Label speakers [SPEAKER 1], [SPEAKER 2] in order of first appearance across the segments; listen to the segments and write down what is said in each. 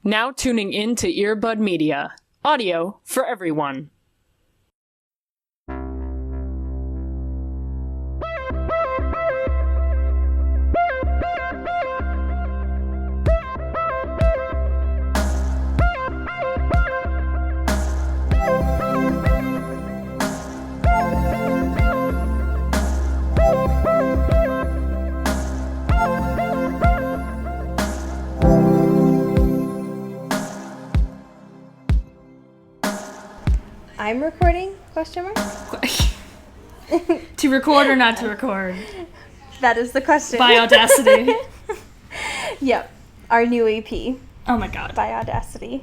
[SPEAKER 1] Now tuning in to Earbud Media. Audio for everyone.
[SPEAKER 2] I'm recording? Question mark?
[SPEAKER 3] To record or not to record?
[SPEAKER 2] That is the question.
[SPEAKER 3] By Audacity.
[SPEAKER 2] Yep. Our new EP.
[SPEAKER 3] Oh my god.
[SPEAKER 2] By Audacity.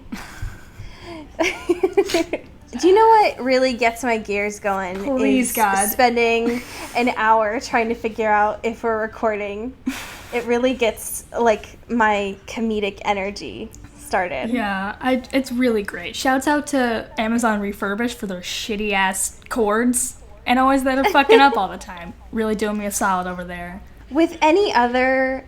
[SPEAKER 2] Do you know what really gets my gears going?
[SPEAKER 3] Please, God.
[SPEAKER 2] Spending an hour trying to figure out if we're recording. It really gets, like, my comedic energy started.
[SPEAKER 3] Yeah, it's really great. Shouts out to Amazon Refurbished for their shitty ass cords and always that are fucking up all the time. Really doing me a solid over there.
[SPEAKER 2] With any other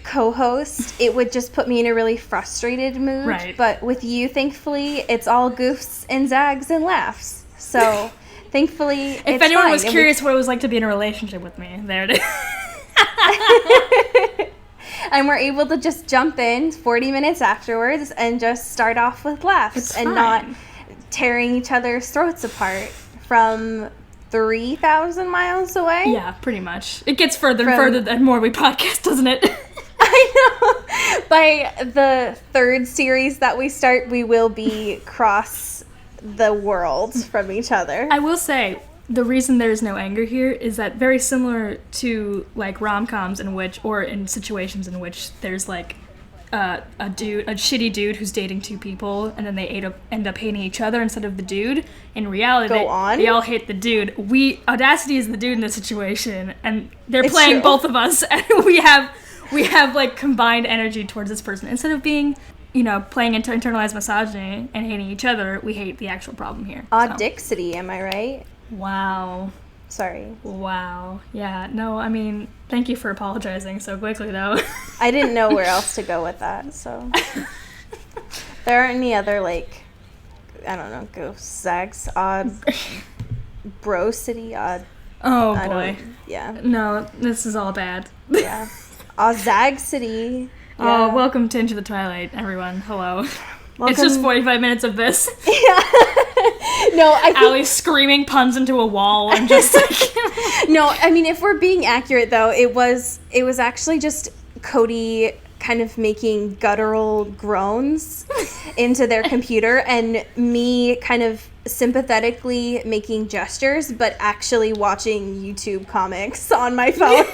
[SPEAKER 2] co-host, it would just put me in a really frustrated mood.
[SPEAKER 3] Right.
[SPEAKER 2] But with you, thankfully, it's all goofs and zags and laughs. So, thankfully, it's
[SPEAKER 3] If anyone
[SPEAKER 2] fine.
[SPEAKER 3] was curious what it was like to be in a relationship with me, there it is.
[SPEAKER 2] And we're able to just jump in 40 minutes afterwards and just start off with laughs and not tearing each other's throats apart from 3,000 miles away.
[SPEAKER 3] Yeah, pretty much. It gets further and further the more we podcast, doesn't it?
[SPEAKER 2] I know. By the third series that we start, we will be across the world from each other.
[SPEAKER 3] I will say, the reason there's no anger here is that very similar to, like, rom-coms in which, or in situations in which there's, like, a shitty dude who's dating two people, and then they end up hating each other instead of the dude. In reality, they all hate the dude. Audacity is the dude in this situation, and they're playing both of us, and we have, like, combined energy towards this person. Instead of being, you know, playing into internalized misogyny and hating each other, we hate the actual problem here.
[SPEAKER 2] Audacity, am I right?
[SPEAKER 3] Wow.
[SPEAKER 2] Sorry.
[SPEAKER 3] Wow. Yeah, no, I mean, thank you for apologizing so quickly, though.
[SPEAKER 2] I didn't know where else to go with that, so. There aren't any other, like, I don't know, goofs, zags, odd, bro-city, odd.
[SPEAKER 3] Oh, boy.
[SPEAKER 2] Yeah.
[SPEAKER 3] No, this is all bad.
[SPEAKER 2] Yeah. Zag City.
[SPEAKER 3] Yeah.
[SPEAKER 2] Yeah.
[SPEAKER 3] Welcome to Into the Twilight, everyone. Hello.
[SPEAKER 2] Welcome.
[SPEAKER 3] It's just 45 minutes of this.
[SPEAKER 2] Yeah. No, I think...
[SPEAKER 3] Allie screaming puns into a wall and just like...
[SPEAKER 2] No, I mean, if we're being accurate, though, it was actually just Cody kind of making guttural groans into their computer and me kind of sympathetically making gestures, but actually watching YouTube comics on my phone.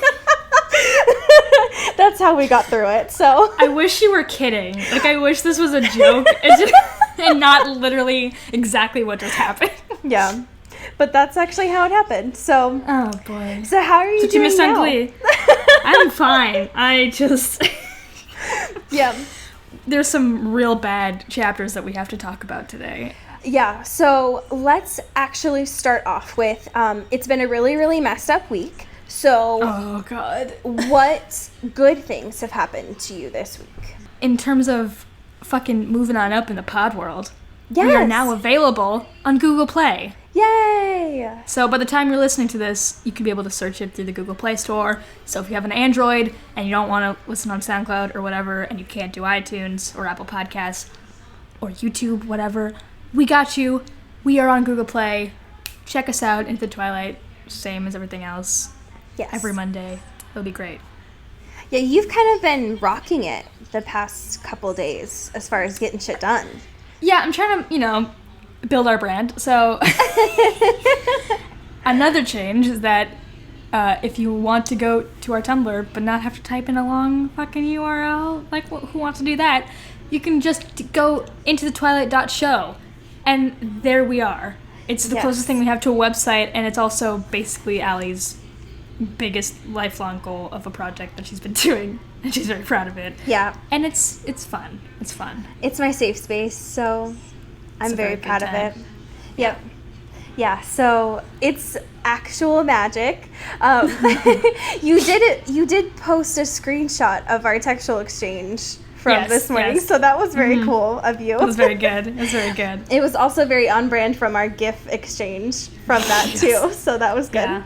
[SPEAKER 2] That's how we got through it, so.
[SPEAKER 3] I wish you were kidding. Like, I wish this was a joke and not literally exactly what just happened.
[SPEAKER 2] Yeah. But that's actually how it happened, so.
[SPEAKER 3] Oh, boy.
[SPEAKER 2] So how are you doing now?
[SPEAKER 3] I'm fine. I just...
[SPEAKER 2] Yeah.
[SPEAKER 3] There's some real bad chapters that we have to talk about today.
[SPEAKER 2] Yeah, so let's actually start off with, it's been a really, really messed up week. So,
[SPEAKER 3] oh god,
[SPEAKER 2] what good things have happened to you this week?
[SPEAKER 3] In terms of fucking moving on up in the pod world,
[SPEAKER 2] yes.
[SPEAKER 3] We are now available on Google Play.
[SPEAKER 2] Yay!
[SPEAKER 3] So by the time you're listening to this, you can be able to search it through the Google Play Store. So if you have an Android and you don't want to listen on SoundCloud or whatever, and you can't do iTunes or Apple Podcasts or YouTube, whatever, we got you. We are on Google Play. Check us out, Into the Twilight, same as everything else.
[SPEAKER 2] Yes.
[SPEAKER 3] Every Monday. It'll be great.
[SPEAKER 2] Yeah, you've kind of been rocking it the past couple days as far as getting shit done.
[SPEAKER 3] Yeah, I'm trying to, you know, build our brand. So another change is that if you want to go to our Tumblr but not have to type in a long fucking URL, like who wants to do that? You can just go intothetwilight.show, and there we are. It's the closest thing we have to a website, and it's also basically Allie's biggest lifelong goal of a project that she's been doing, and she's very proud of it.
[SPEAKER 2] Yeah.
[SPEAKER 3] And it's fun. It's fun.
[SPEAKER 2] It's my safe space, so I'm very proud of it. Yep. Yeah, so it's actual magic. You did post a screenshot of our textual exchange from this morning. So that was very cool of you.
[SPEAKER 3] It was very good. It was very good.
[SPEAKER 2] It was also very on brand from our GIF exchange from that too. So that was good. Yeah.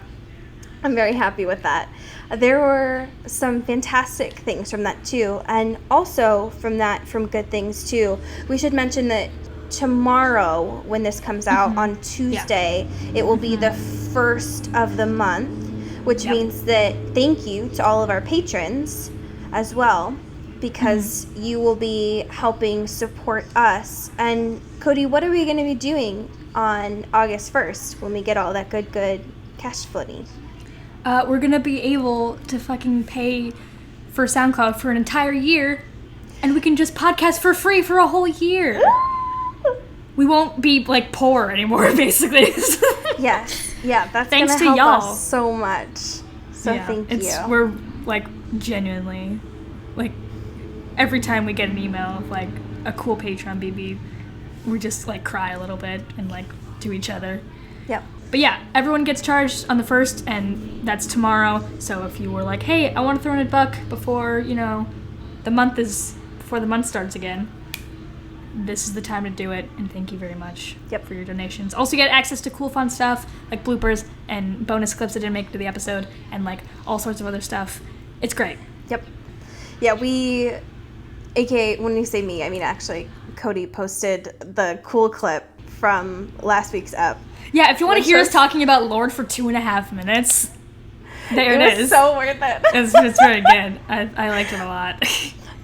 [SPEAKER 2] I'm very happy with that. There were some fantastic things from that too. And also from Good Things too. We should mention that tomorrow, when this comes out on Tuesday, it will be the first of the month, which means that thank you to all of our patrons as well, because you will be helping support us. And Cody, what are we going to be doing on August 1st when we get all that good cash floating?
[SPEAKER 3] We're going to be able to fucking pay for SoundCloud for an entire year, and we can just podcast for free for a whole year. We won't be, like, poor anymore, basically.
[SPEAKER 2] Yes. Yeah, that's going to help us so much. So thank you.
[SPEAKER 3] We're, like, genuinely, like, every time we get an email of, like, a cool Patreon BB, we just, like, cry a little bit and, like, to each other.
[SPEAKER 2] Yep.
[SPEAKER 3] But yeah, everyone gets charged on the 1st, and that's tomorrow. So if you were like, hey, I want to throw in $1 before, before the month starts again, this is the time to do it, and thank you very much for your donations. Also, get access to cool, fun stuff, like bloopers and bonus clips that didn't make it to the episode, and, like, all sorts of other stuff. It's great.
[SPEAKER 2] Yep. Yeah, aka, when you say me, I mean, actually, Cody posted the cool clip from last week's ep.
[SPEAKER 3] Yeah, if you want to hear us talking about Lord for 2.5 minutes, there it is.
[SPEAKER 2] It's so worth it.
[SPEAKER 3] It's very good. I liked it a lot.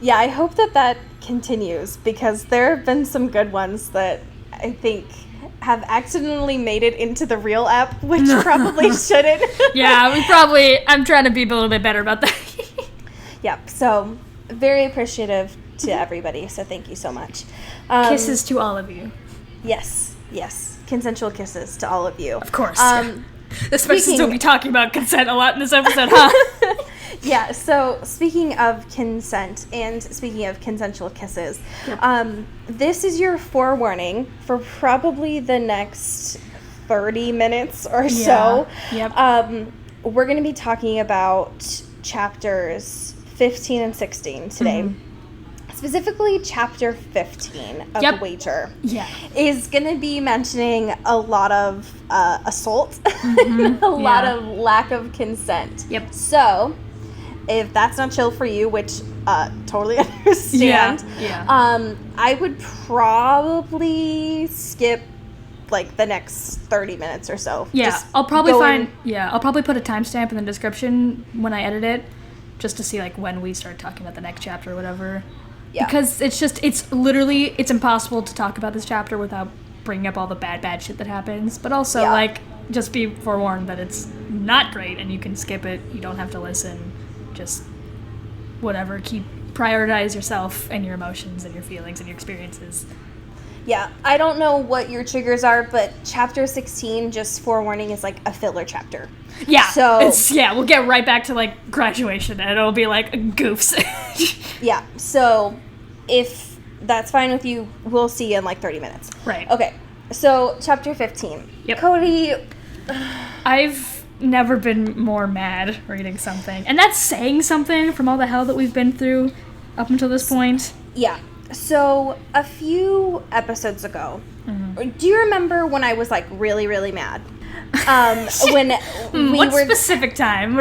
[SPEAKER 2] Yeah, I hope that continues, because there have been some good ones that I think have accidentally made it into the real app, which probably shouldn't.
[SPEAKER 3] Yeah, I'm trying to be a little bit better about that.
[SPEAKER 2] Yep, so very appreciative to everybody, so thank you so much.
[SPEAKER 3] Kisses to all of you.
[SPEAKER 2] Yes. Consensual kisses to all of you.
[SPEAKER 3] Of course. Especially since we'll be talking about consent a lot in this episode, huh?
[SPEAKER 2] Yeah, so speaking of consent and speaking of consensual kisses, this is your forewarning for probably the next 30 minutes or so.
[SPEAKER 3] Yep.
[SPEAKER 2] We're going to be talking about chapters 15 and 16 today. Specifically, chapter 15 of Wager is going to be mentioning a lot of assault and a lot of lack of consent.
[SPEAKER 3] Yep.
[SPEAKER 2] So, if that's not chill for you, which totally understand, I would probably skip like the next 30 minutes or so.
[SPEAKER 3] Yeah, I'll probably put a timestamp in the description when I edit it, just to see like when we start talking about the next chapter or whatever. Yeah. Because it's literally impossible to talk about this chapter without bringing up all the bad shit that happens. But also, like, just be forewarned that it's not great and you can skip it. You don't have to listen. Just whatever. Prioritize yourself and your emotions and your feelings and your experiences.
[SPEAKER 2] Yeah, I don't know what your triggers are, but chapter 16, just forewarning, is like a filler chapter.
[SPEAKER 3] Yeah,
[SPEAKER 2] so
[SPEAKER 3] we'll get right back to like graduation, and it'll be like goofs.
[SPEAKER 2] Yeah, so if that's fine with you, we'll see you in like 30 minutes.
[SPEAKER 3] Right.
[SPEAKER 2] Okay, so chapter 15.
[SPEAKER 3] Yep.
[SPEAKER 2] Cody.
[SPEAKER 3] I've never been more mad reading something, and that's saying something from all the hell that we've been through up until this point. Yeah.
[SPEAKER 2] So, a few episodes ago, do you remember when I was, like, really, really mad? When
[SPEAKER 3] what specific time?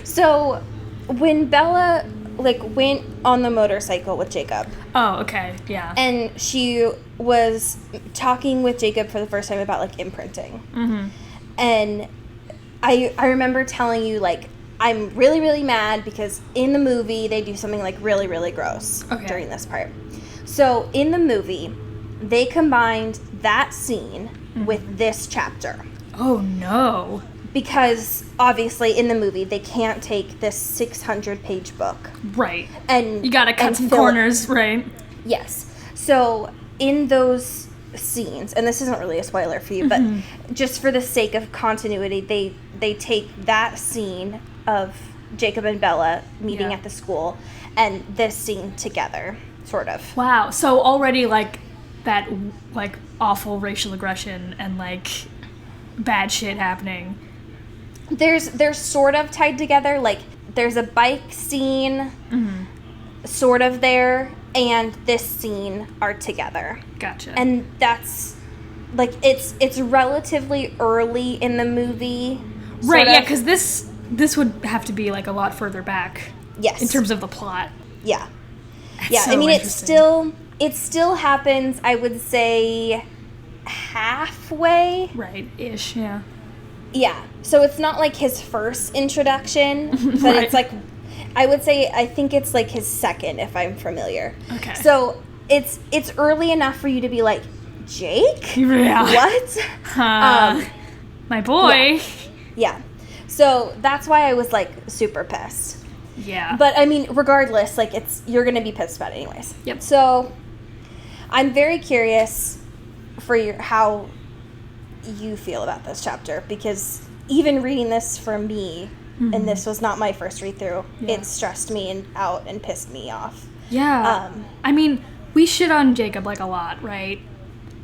[SPEAKER 2] So, when Bella, like, went on the motorcycle with Jacob.
[SPEAKER 3] Oh, okay, yeah.
[SPEAKER 2] And she was talking with Jacob for the first time about, like, imprinting. Mm-hmm. And I remember telling you, like, I'm really, really mad because in the movie they do something like really, really gross during this part. So in the movie, they combined that scene with this chapter.
[SPEAKER 3] Oh no.
[SPEAKER 2] Because obviously in the movie they can't take this 600-page book.
[SPEAKER 3] Right.
[SPEAKER 2] And
[SPEAKER 3] you gotta cut some corners, right?
[SPEAKER 2] Yes. So in those scenes, and this isn't really a spoiler for you, but just for the sake of continuity, they take that scene of Jacob and Bella meeting at the school and this scene together, sort of.
[SPEAKER 3] Wow. So already like that like awful racial aggression and like bad shit happening.
[SPEAKER 2] They're sort of tied together. Like there's a bike scene sort of there and this scene are together.
[SPEAKER 3] Gotcha.
[SPEAKER 2] And that's, like, it's relatively early in the movie.
[SPEAKER 3] Right, yeah, because this would have to be, like, a lot further back.
[SPEAKER 2] Yes.
[SPEAKER 3] In terms of the plot.
[SPEAKER 2] Yeah.
[SPEAKER 3] That's
[SPEAKER 2] yeah,
[SPEAKER 3] so
[SPEAKER 2] I mean,
[SPEAKER 3] interesting.
[SPEAKER 2] it still happens, I would say, halfway.
[SPEAKER 3] Right, ish, yeah.
[SPEAKER 2] Yeah. So it's not, like, his first introduction, but
[SPEAKER 3] Right.
[SPEAKER 2] it's, like, I think it's, like, his second, if I'm familiar.
[SPEAKER 3] Okay.
[SPEAKER 2] So it's early enough for you to be like, Jake?
[SPEAKER 3] Yeah.
[SPEAKER 2] What?
[SPEAKER 3] My boy.
[SPEAKER 2] Yeah. So that's why I was, like, super pissed.
[SPEAKER 3] Yeah.
[SPEAKER 2] But, I mean, regardless, like, you're going to be pissed about it anyways.
[SPEAKER 3] Yep.
[SPEAKER 2] So I'm very curious for how you feel about this chapter, because even reading this for me, and this was not my first read-through, it stressed me out and pissed me off.
[SPEAKER 3] Yeah. I mean, we shit on Jacob, like, a lot, right?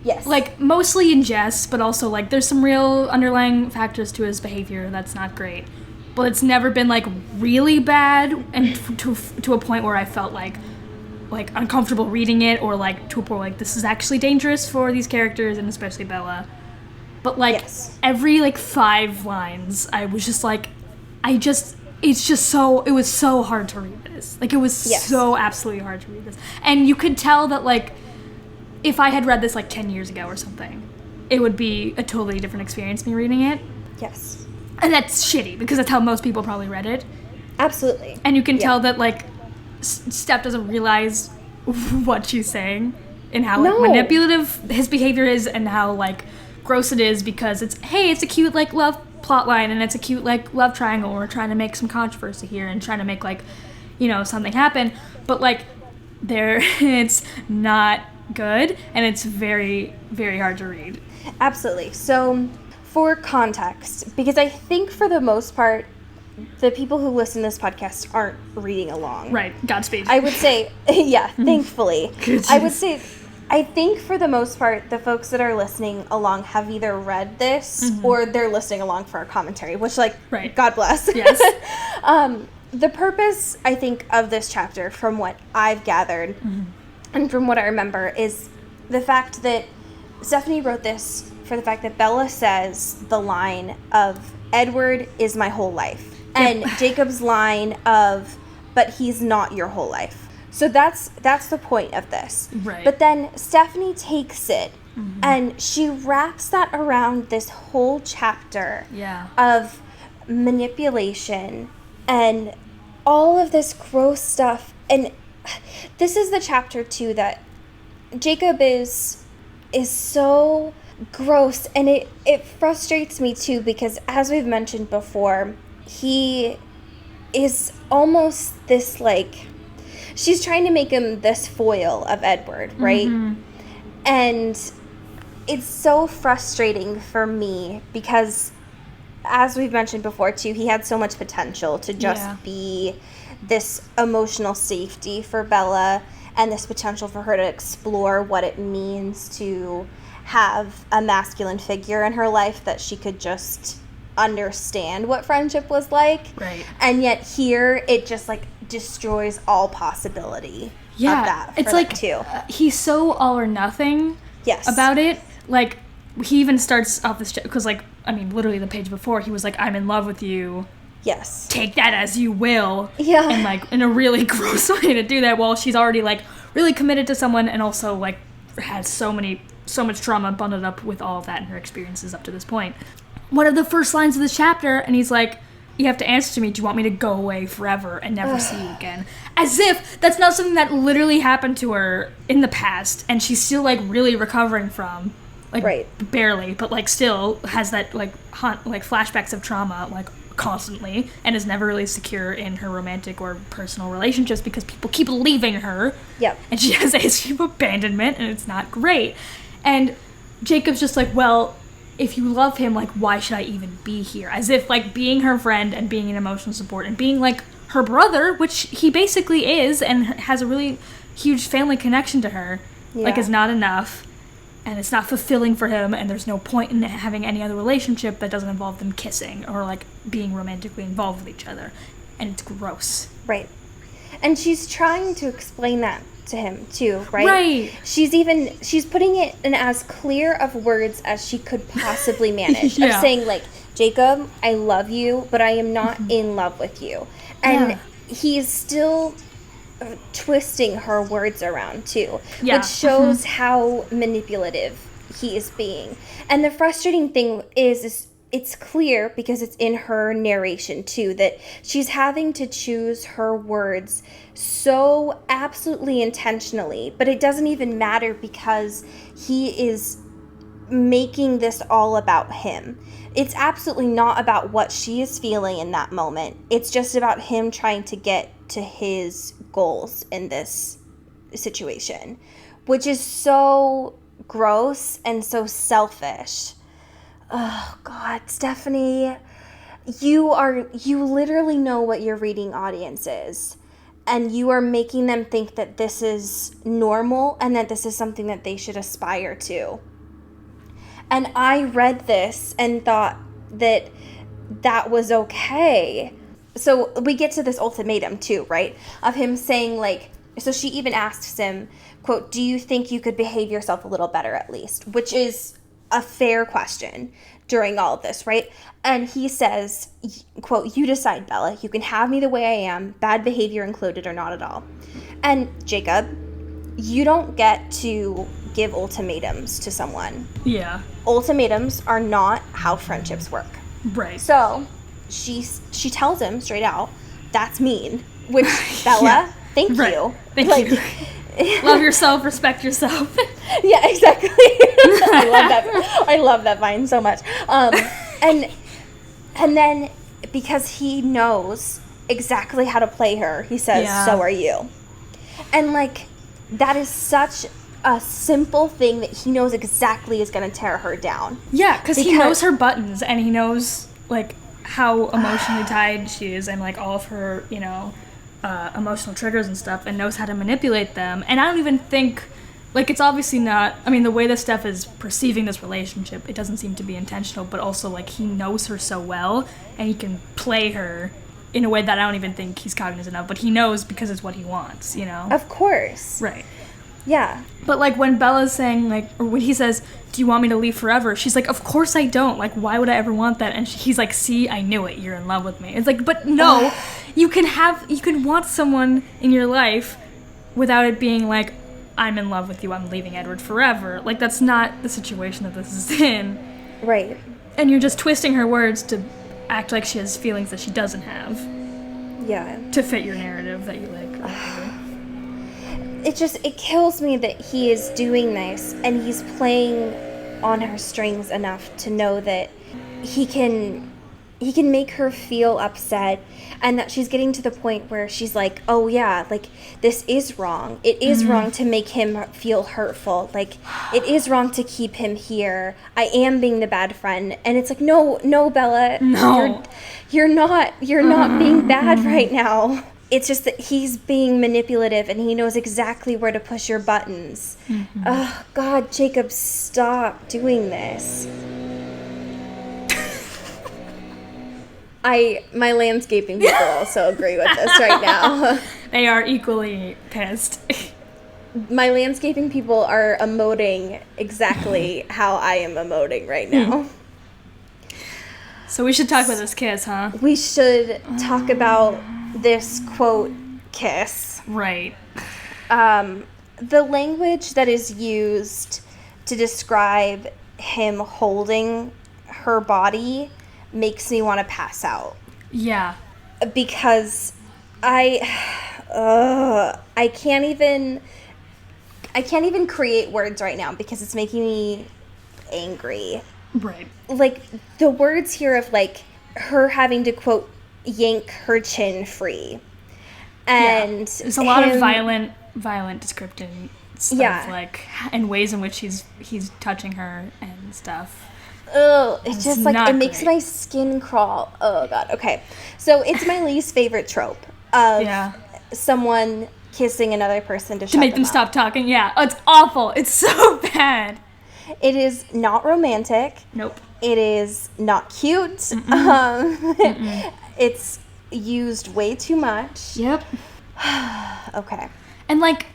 [SPEAKER 2] Yes.
[SPEAKER 3] Like, mostly in jest, but also, like, there's some real underlying factors to his behavior that's not great. But it's never been, like, really bad, and to a point where I felt, like, uncomfortable reading it, or, like, to a point, like, this is actually dangerous for these characters, and especially Bella. But, like, every, like, 5 lines, I was just, like, it was so hard to read this. Like, it was so absolutely hard to read this. And you could tell that, like, if I had read this, like, 10 years ago or something, it would be a totally different experience me reading it.
[SPEAKER 2] Yes.
[SPEAKER 3] And that's shitty, because that's how most people probably read it.
[SPEAKER 2] Absolutely.
[SPEAKER 3] And you can tell that, like, Steph doesn't realize what she's saying and how, like, manipulative his behavior is and how, like, gross it is, because it's a cute, like, love plotline, and it's a cute, like, love triangle. We're trying to make some controversy here and trying to make, like, you know, something happen. But, like, it's not good, and it's very, very hard to read.
[SPEAKER 2] Absolutely. So, for context, because I think for the most part, the people who listen to this podcast aren't reading along.
[SPEAKER 3] Right. Godspeed.
[SPEAKER 2] I would say, yeah, thankfully. I would say, I think for the most part, the folks that are listening along have either read this or they're listening along for our commentary, which, like, God bless.
[SPEAKER 3] Yes.
[SPEAKER 2] The purpose, I think, of this chapter, from what I've gathered and from what I remember, is the fact that Stephanie wrote this for the fact that Bella says the line of, Edward is my whole life. And Jacob's line of, but he's not your whole life. So that's the point of this.
[SPEAKER 3] Right.
[SPEAKER 2] But then Stephanie takes it and she wraps that around this whole chapter of manipulation and all of this gross stuff. And this is the chapter, too, that Jacob is so gross, and it frustrates me, too, because as we've mentioned before, he is almost this, like, she's trying to make him this foil of Edward, right? And it's so frustrating for me because, as we've mentioned before, too, he had so much potential to just be this emotional safety for Bella, and this potential for her to explore what it means to have a masculine figure in her life that she could just understand what friendship was like.
[SPEAKER 3] Right.
[SPEAKER 2] And yet here, it just, like, destroys all possibility of that for
[SPEAKER 3] it's
[SPEAKER 2] them,
[SPEAKER 3] like,
[SPEAKER 2] too.
[SPEAKER 3] He's so all or nothing about it. Like, he even starts off this, because, like, I mean, literally the page before, he was like, I'm in love with you.
[SPEAKER 2] Yes.
[SPEAKER 3] Take that as you will.
[SPEAKER 2] Yeah.
[SPEAKER 3] And, like, in a really gross way to do that while she's already, like, really committed to someone, and also, like, has so much trauma bundled up with all of that in her experiences up to this point. One of the first lines of this chapter, and he's like, you have to answer to me, do you want me to go away forever and never see you again? As if that's not something that literally happened to her in the past, and she's still, like, really recovering from. Like, barely, but, like, still has that, like, flashbacks of trauma, like, constantly, and is never really secure in her romantic or personal relationships because people keep leaving her.
[SPEAKER 2] Yep.
[SPEAKER 3] And she has a history of abandonment, and it's not great. And Jacob's just like, well, if you love him, like, why should I even be here? As if, like, being her friend and being an emotional support and being, like, her brother, which he basically is and has a really huge family connection to her, like, is not enough. And it's not fulfilling for him, and there's no point in having any other relationship that doesn't involve them kissing or, like, being romantically involved with each other. And it's gross.
[SPEAKER 2] Right. And she's trying to explain that to him too, right?
[SPEAKER 3] Right.
[SPEAKER 2] She's putting it in as clear of words as she could possibly manage. Of saying, like, Jacob, I love you, but I am not in love with you. And he's still twisting her words around too, which shows how manipulative he is being. And the frustrating thing is it's clear, because it's in her narration too, that she's having to choose her words so absolutely intentionally, but it doesn't even matter because he is making this all about him. It's absolutely not about what she is feeling in that moment. It's just about him trying to get to his goals in this situation, which is so gross and so selfish. Oh God, Stephanie, you literally know what your reading audience is, and you are making them think that this is normal and that this is something that they should aspire to. And I read this and thought that was okay. So we get to this ultimatum too, right? Of him saying, like, so she even asks him, quote, do you think you could behave yourself a little better at least? Which is a fair question during all of this, right? And he says, quote, you decide, Bella. You can have me the way I am, bad behavior included or not at all. And Jacob, you don't get to give ultimatums to someone.
[SPEAKER 3] Yeah.
[SPEAKER 2] Ultimatums are not how friendships work.
[SPEAKER 3] Right.
[SPEAKER 2] So she tells him straight out, that's mean. Which, Bella, thank you.
[SPEAKER 3] Thank you. Love yourself, respect yourself.
[SPEAKER 2] Yeah, exactly. I love that vine so much. And then because he knows exactly how to play her, he says, so are you. And like, that is such a simple thing that he knows exactly is going to tear her down.
[SPEAKER 3] Yeah, because he knows her buttons, and he knows like how emotionally tied she is, and like all of her, you know, emotional triggers and stuff, and knows how to manipulate them. And I don't even think, like, it's obviously not, I mean, the way that Steph is perceiving this relationship, it doesn't seem to be intentional, but also, like, he knows her so well, and he can play her in a way that I don't even think he's cognizant of, but he knows because it's what he wants, you know?
[SPEAKER 2] Of course.
[SPEAKER 3] Right.
[SPEAKER 2] Yeah.
[SPEAKER 3] But, like, when Bella's saying, like, or when he says, do you want me to leave forever? She's like, of course I don't. Like, why would I ever want that? And he's like, see, I knew it. You're in love with me. It's like, but no, you can want someone in your life without it being like, I'm in love with you, I'm leaving Edward forever. Like, that's not the situation that this is in. Right. And you're just twisting her words to act like she has feelings that she doesn't have. Yeah. To fit your narrative that you like. It kills me that he is doing this and he's playing on her strings enough to know that he can make her feel upset, and that she's getting to the point where she's like, oh yeah, like, this is wrong. It is wrong to make him feel hurtful. Like, it is wrong to keep him here. I am being the bad friend. And it's like, no, Bella. No. You're not being bad right now. It's just that he's being manipulative and he knows exactly where to push your buttons. Oh, God, Jacob, stop doing this. My landscaping people also agree with this right now. They are equally pissed. My landscaping people are emoting exactly how I am emoting right now. So we should talk about this kiss, huh? We should talk about this, quote, kiss. Right. The language that is used to describe him holding her body makes me want to pass out. Yeah. Because I can't even create words right now because it's making me angry. Right. Like, the words here of, like, her having to, quote, yank her chin free. And there's a lot of violent descriptive stuff, like, and ways in which he's touching her and stuff. Oh, it's just like, it makes my skin crawl. Oh, God. Okay. So it's my least favorite trope of someone kissing another person to make them stop talking. Yeah. Oh, it's awful. It's so bad. It is not romantic. Nope. It is not cute. It's used way too much. Yep.
[SPEAKER 2] Okay.
[SPEAKER 3] And, like,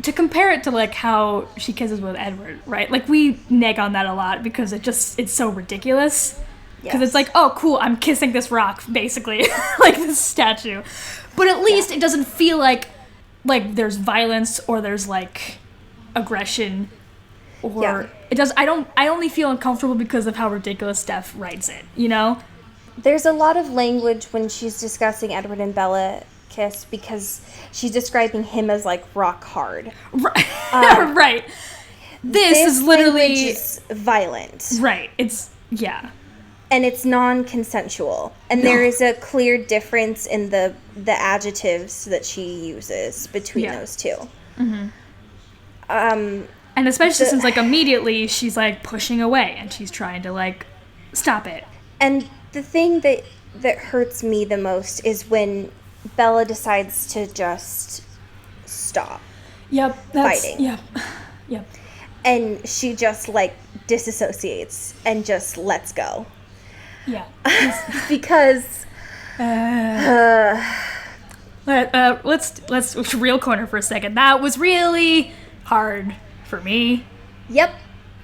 [SPEAKER 3] to compare it to, like, how she kisses with Edward, right? Like, we neg on that a lot because it's so ridiculous. Because it's like, oh, cool, I'm kissing this rock, basically. Like, this statue. But at least it doesn't feel like there's violence or there's, like, aggression. Or it does. I only feel uncomfortable because of how ridiculous Steph writes it, you know?
[SPEAKER 2] There's a lot of language when she's discussing Edward and Bella kiss because she's describing him as, like, rock hard.
[SPEAKER 3] Right. Right. This is literally
[SPEAKER 2] is violent.
[SPEAKER 3] Right. It's
[SPEAKER 2] and it's non-consensual. And there is a clear difference in the adjectives that she uses between those two.
[SPEAKER 3] Mm-hmm. And especially since, like, immediately she's, like, pushing away and she's trying to, like, stop it.
[SPEAKER 2] And the thing that hurts me the most is when Bella decides to just stop fighting.
[SPEAKER 3] Yep.
[SPEAKER 2] And she just, like, disassociates and just lets go.
[SPEAKER 3] Yeah.
[SPEAKER 2] Because
[SPEAKER 3] let's real corner for a second. That was really hard for me.
[SPEAKER 2] Yep.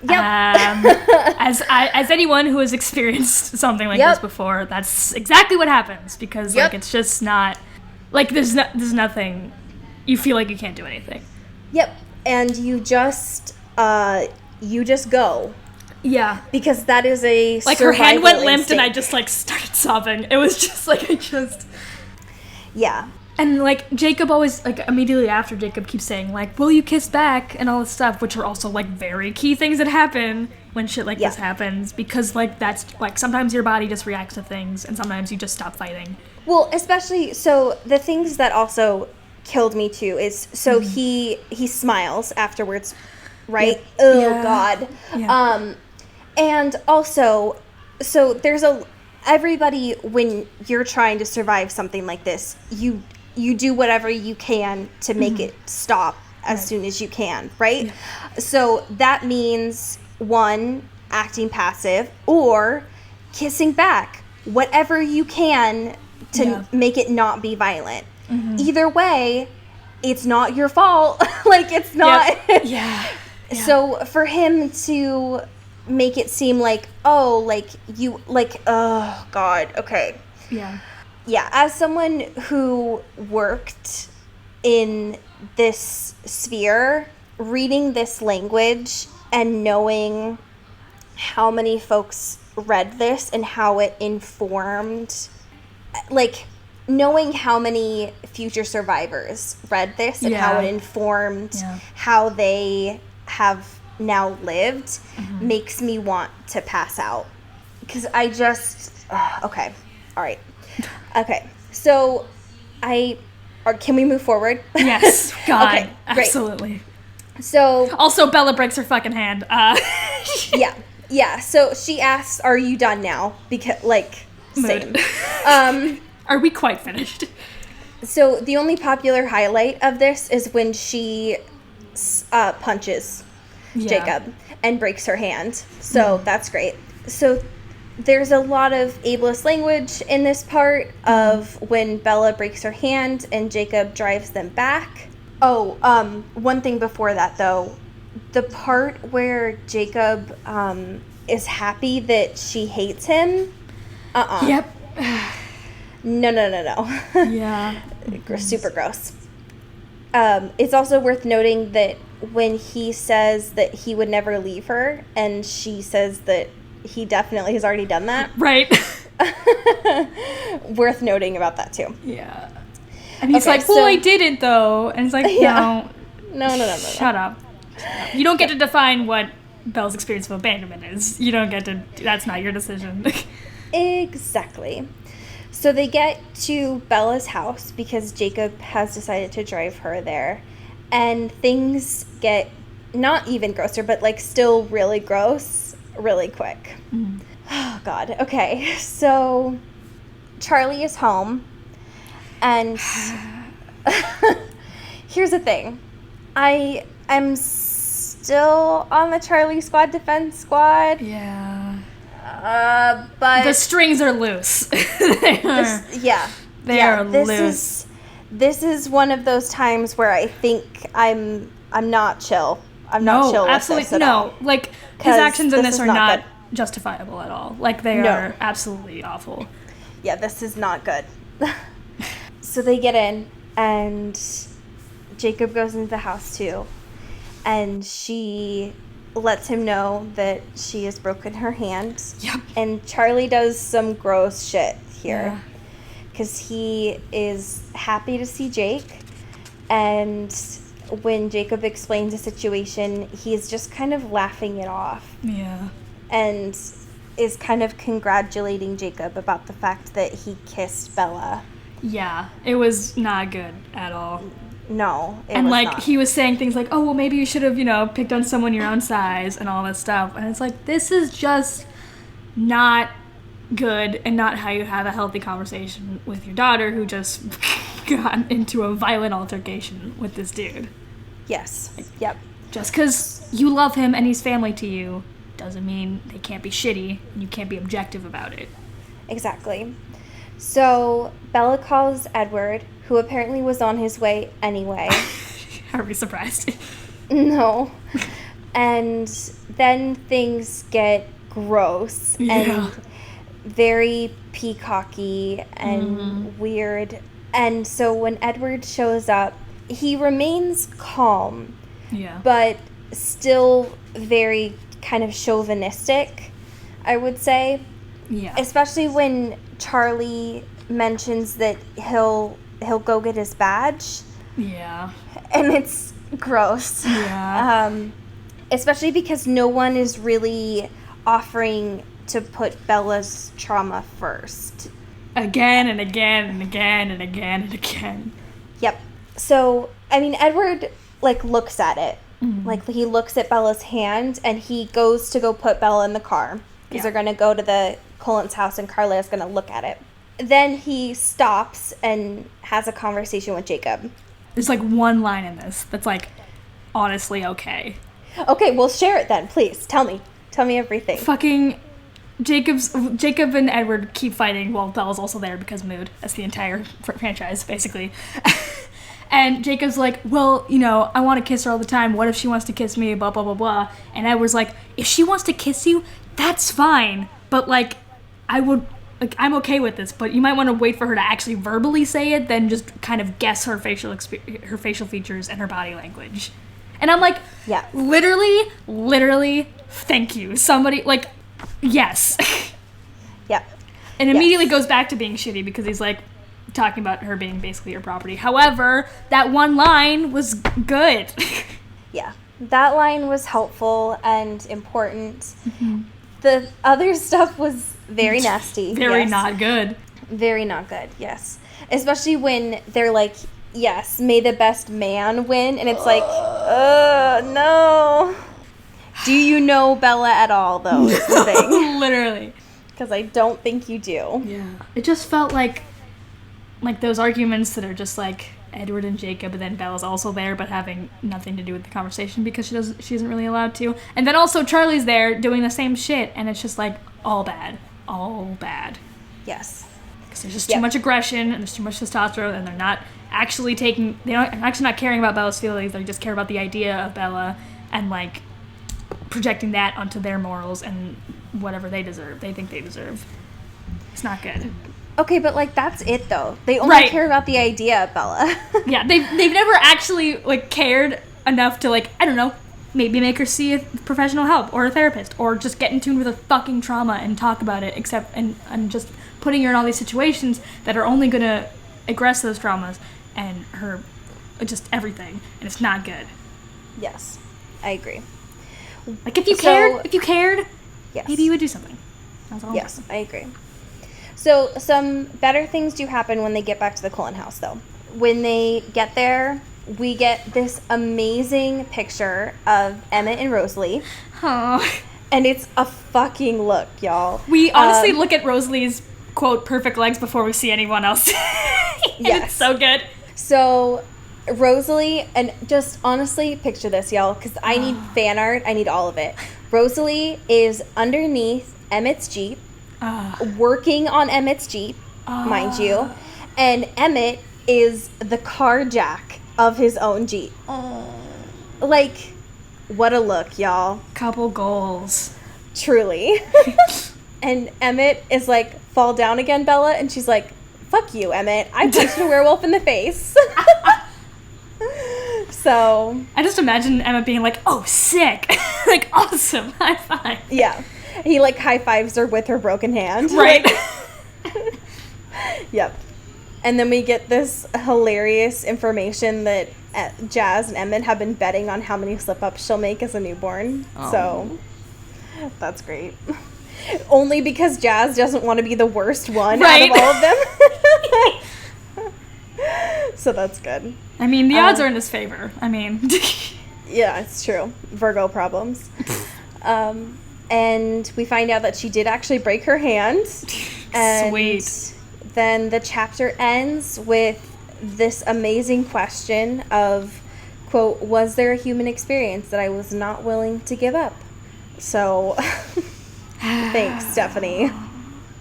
[SPEAKER 3] As anyone who has experienced something like this before, that's exactly what happens because like it's just not like there's nothing. You feel like you can't do anything.
[SPEAKER 2] Yep. And you just go.
[SPEAKER 3] Yeah.
[SPEAKER 2] Because that is a
[SPEAKER 3] like her hand went limp
[SPEAKER 2] instinct.
[SPEAKER 3] and I just like started sobbing. It was just like
[SPEAKER 2] Yeah.
[SPEAKER 3] And like Jacob always like immediately after Jacob keeps saying like, "Will you kiss back?" and all this stuff, which are also like very key things that happen when shit like this happens because like that's like sometimes your body just reacts to things and sometimes you just stop fighting.
[SPEAKER 2] Well, especially so the things that also killed me too is so he smiles afterwards, right?
[SPEAKER 3] Yeah.
[SPEAKER 2] Oh
[SPEAKER 3] Yeah.
[SPEAKER 2] God.
[SPEAKER 3] Yeah.
[SPEAKER 2] And also so there's everybody when you're trying to survive something like this, you do whatever you can to make it stop as soon as you can, right? Yeah. So that means one, acting passive or kissing back, whatever you can to make it not be violent. Mm-hmm. Either way, it's not your fault. Like it's not.
[SPEAKER 3] Yep. Yeah.
[SPEAKER 2] So for him to make it seem like, oh, like you, like, oh God, okay.
[SPEAKER 3] Yeah.
[SPEAKER 2] Yeah, as someone who worked in this sphere, reading this language and knowing how many folks read this and how it informed, like, knowing how many future survivors read this and how it informed how they have now lived makes me want to pass out. Because I just, okay, all right. Okay, so can we move forward?
[SPEAKER 3] Yes, God,
[SPEAKER 2] okay,
[SPEAKER 3] absolutely.
[SPEAKER 2] So
[SPEAKER 3] also Bella breaks her fucking hand.
[SPEAKER 2] Yeah. So she asks, "Are you done now?" Because like same.
[SPEAKER 3] Are we quite finished?
[SPEAKER 2] So the only popular highlight of this is when she punches Jacob and breaks her hand. So that's great. So there's a lot of ableist language in this part of when Bella breaks her hand and Jacob drives them back. Oh, one thing before that though, the part where Jacob is happy that she hates him.
[SPEAKER 3] Yep.
[SPEAKER 2] No.
[SPEAKER 3] Yeah.
[SPEAKER 2] Super gross. It's also worth noting that when he says that he would never leave her and she says that he definitely has already done that.
[SPEAKER 3] Right.
[SPEAKER 2] Worth noting about that too.
[SPEAKER 3] Yeah. And he's like, well, I didn't though. And it's like, no. Shut up. You don't get to define what Belle's experience of abandonment is. You don't get to, that's not your decision.
[SPEAKER 2] Exactly. So they get to Bella's house because Jacob has decided to drive her there. And things get not even grosser, but like still really gross really quick. Oh God. Okay. So Charlie is home and here's the thing. I am still on the Charlie Squad defense squad.
[SPEAKER 3] Yeah.
[SPEAKER 2] But
[SPEAKER 3] the strings are loose. They are loose.
[SPEAKER 2] this is one of those times where I think I'm not chill. I'm not chill with this at all.
[SPEAKER 3] Like, his actions in this are not
[SPEAKER 2] good.
[SPEAKER 3] justifiable at all. Like, they are absolutely awful.
[SPEAKER 2] Yeah, this is not good. So they get in, and Jacob goes into the house too, and she lets him know that she has broken her hand.
[SPEAKER 3] Yep.
[SPEAKER 2] And Charlie does some gross shit here, because he is happy to see Jake, and when Jacob explains the situation, he's just kind of laughing it off.
[SPEAKER 3] Yeah.
[SPEAKER 2] And is kind of congratulating Jacob about the fact that he kissed Bella.
[SPEAKER 3] Yeah, it was not good at all.
[SPEAKER 2] No, it
[SPEAKER 3] and
[SPEAKER 2] was
[SPEAKER 3] like
[SPEAKER 2] not.
[SPEAKER 3] he was saying things like, "Oh, well, maybe you should have, picked on someone your own size," and all this stuff. And it's like, this is just not good, and not how you have a healthy conversation with your daughter who just got into a violent altercation with this dude.
[SPEAKER 2] Yes. Yep.
[SPEAKER 3] Just because you love him and he's family to you doesn't mean they can't be shitty and you can't be objective about it.
[SPEAKER 2] Exactly. So Bella calls Edward, who apparently was on his way anyway.
[SPEAKER 3] Are we surprised?
[SPEAKER 2] No. And then things get gross and very peacocky and weird. And so when Edward shows up, he remains calm, but still very kind of chauvinistic, I would say.
[SPEAKER 3] Yeah.
[SPEAKER 2] Especially when Charlie mentions that he'll go get his badge.
[SPEAKER 3] Yeah.
[SPEAKER 2] And it's gross.
[SPEAKER 3] Yeah.
[SPEAKER 2] Especially because no one is really offering to put Bella's trauma first.
[SPEAKER 3] Again and again and again and again and again.
[SPEAKER 2] Yep. So, I mean, Edward, looks at it. Mm-hmm. He looks at Bella's hand, and he goes to go put Bella in the car. Because they're going to go to the Cullen's house, and Carla is going to look at it. Then he stops and has a conversation with Jacob.
[SPEAKER 3] There's, one line in this that's, honestly okay.
[SPEAKER 2] Okay, well, share it then, please. Tell me. Tell me everything.
[SPEAKER 3] Fucking Jacob and Edward keep fighting while Bella's also there because mood. That's the entire franchise, basically. And Jacob's like, well, I want to kiss her all the time. What if she wants to kiss me? Blah, blah, blah, blah. And Edward's like, if she wants to kiss you, that's fine. But, I'm okay with this. But you might want to wait for her to actually verbally say it, then just kind of guess her facial features and her body language. And I'm like,
[SPEAKER 2] yeah,
[SPEAKER 3] literally, thank you. Somebody, yes.
[SPEAKER 2] Yeah.
[SPEAKER 3] And immediately goes back to being shitty because he's talking about her being basically her property. However, that one line was good.
[SPEAKER 2] Yeah. That line was helpful and important. Mm-hmm. The other stuff was very nasty.
[SPEAKER 3] Very not good.
[SPEAKER 2] Very not good, yes. Especially when they're like, yes, may the best man win. And it's no. Do you know Bella at all, though, is the thing.
[SPEAKER 3] Literally.
[SPEAKER 2] Because I don't think you do.
[SPEAKER 3] Yeah. It just felt like those arguments that are just Edward and Jacob, and then Bella's also there but having nothing to do with the conversation because she isn't really allowed to. And then also Charlie's there doing the same shit, and it's just all bad. All bad.
[SPEAKER 2] Yes.
[SPEAKER 3] Because there's just too much aggression and there's too much testosterone, and they're not actually not caring about Bella's feelings. They just care about the idea of Bella and projecting that onto their morals and whatever they think they deserve. It's not good.
[SPEAKER 2] Okay, but that's it though. They only care about the idea of Bella.
[SPEAKER 3] Yeah, they've never actually cared enough to I don't know, maybe make her see a professional help or a therapist or just get in tune with her fucking trauma and talk about it, except and just putting her in all these situations that are only gonna aggress those traumas and her just everything, and it's not good.
[SPEAKER 2] Yes, I agree.
[SPEAKER 3] If you cared,
[SPEAKER 2] yes,
[SPEAKER 3] maybe you would do something. That's all.
[SPEAKER 2] Yes, I agree. So some better things do happen when they get back to the Cullen house, though. When they get there, we get this amazing picture of Emmett and Rosalie.
[SPEAKER 3] Oh.
[SPEAKER 2] And it's a fucking look, y'all.
[SPEAKER 3] We honestly look at Rosalie's, quote, perfect legs before we see anyone else. Yes. It's so good.
[SPEAKER 2] So Rosalie, and just honestly, picture this, y'all, because I need fan art. I need all of it. Rosalie is underneath Emmett's Jeep. Working on Emmett's Jeep, mind you, and Emmett is the car jack of his own Jeep. Like, what a look, y'all.
[SPEAKER 3] Couple goals.
[SPEAKER 2] Truly. And Emmett is like, fall down again, Bella? And she's like, fuck you, Emmett. I punched a werewolf in the face. So.
[SPEAKER 3] I just imagine Emma being like, oh, sick. Like, awesome. High five.
[SPEAKER 2] Yeah. He like high fives her with her broken hand.
[SPEAKER 3] Right.
[SPEAKER 2] Yep. And then we get this hilarious information that Jazz and Emmett have been betting on how many slip-ups she'll make as a newborn. Oh. So that's great. Only because Jazz doesn't want to be the worst one out of all of them. So that's good.
[SPEAKER 3] I mean, the odds are in his favor. I mean.
[SPEAKER 2] Yeah, it's true. Virgo problems. And we find out that she did actually break her hand. And
[SPEAKER 3] Sweet.
[SPEAKER 2] Then the chapter ends with this amazing question of, quote, was there a human experience that I was not willing to give up? So, thanks, Stephanie.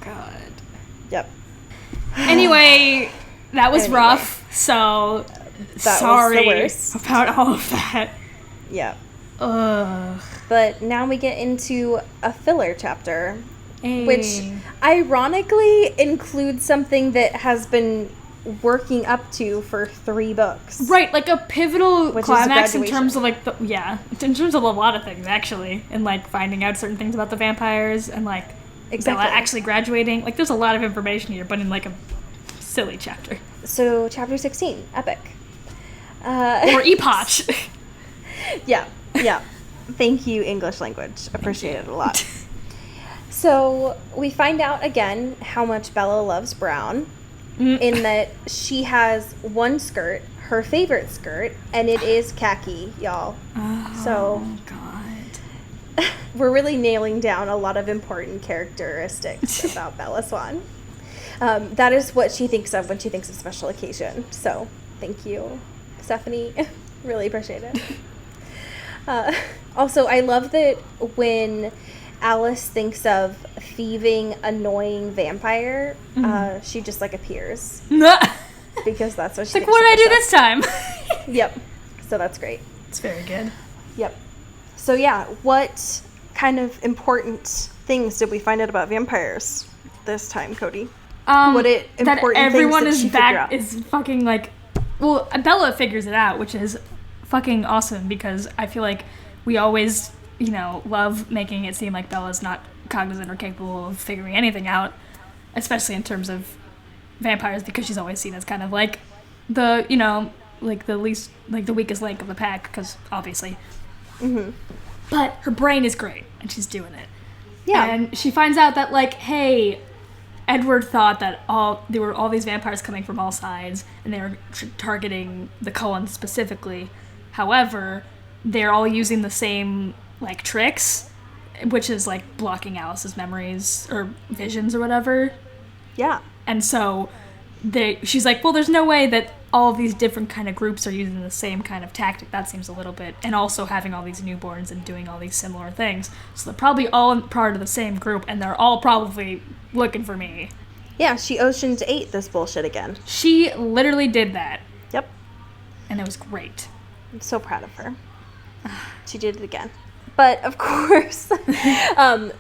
[SPEAKER 3] God.
[SPEAKER 2] Yep.
[SPEAKER 3] Anyway, that was rough, so
[SPEAKER 2] that
[SPEAKER 3] sorry
[SPEAKER 2] was the worst.
[SPEAKER 3] about all of that.
[SPEAKER 2] Yep.
[SPEAKER 3] Ugh.
[SPEAKER 2] But now we get into a filler chapter,
[SPEAKER 3] Hey.
[SPEAKER 2] which ironically includes something that has been working up to for 3 books.
[SPEAKER 3] Right, like a pivotal
[SPEAKER 2] Which
[SPEAKER 3] climax
[SPEAKER 2] is
[SPEAKER 3] in terms of like in terms of a lot of things actually, and like finding out certain things about the vampires and like Bella actually graduating. Like there's a lot of information here, but in like a silly chapter.
[SPEAKER 2] So chapter 16, epic.
[SPEAKER 3] Or epoch.
[SPEAKER 2] Yeah. Thank you, English language. Appreciate it a lot. So we find out again how much Bella loves brown, in that she has one skirt, her favorite skirt, and it is khaki, y'all.
[SPEAKER 3] Oh,
[SPEAKER 2] so
[SPEAKER 3] God.
[SPEAKER 2] We're really nailing down a lot of important characteristics about Bella Swan. That is what she thinks of when she thinks of special occasion. So thank you, Stephanie. Really appreciate it. Also, I love that when Alice thinks of thieving, annoying vampire, she just like appears. Because that's what she thinks.
[SPEAKER 3] Like, what did I do this time?
[SPEAKER 2] Yep. So that's great.
[SPEAKER 3] It's very good.
[SPEAKER 2] Yep. So yeah, what kind of important things did we find out about vampires this time, Cody? Important
[SPEAKER 3] that everyone
[SPEAKER 2] things
[SPEAKER 3] is
[SPEAKER 2] she
[SPEAKER 3] back is fucking like, well, Bella figures it out, which is fucking awesome because I feel like we always, love making it seem like Bella's not cognizant or capable of figuring anything out, especially in terms of vampires, because she's always seen as kind of like the, the least, like the weakest link of the pack, because obviously. Mm-hmm. But her brain is great, and she's doing it. Yeah. And she finds out that, like, hey, Edward thought that there were all these vampires coming from all sides, and they were targeting the Cullens specifically. However, they're all using the same, like, tricks, which is, like, blocking Alice's memories or visions or whatever.
[SPEAKER 2] Yeah.
[SPEAKER 3] And so she's like, well, there's no way that all of these different kind of groups are using the same kind of tactic. That seems a little bit... And also having all these newborns and doing all these similar things. So they're probably all part of the same group, and they're all probably looking for me.
[SPEAKER 2] Yeah, she Ocean's 8 this bullshit again.
[SPEAKER 3] She literally did that.
[SPEAKER 2] Yep.
[SPEAKER 3] And it was great.
[SPEAKER 2] I'm so proud of her. She did it again. But, of course,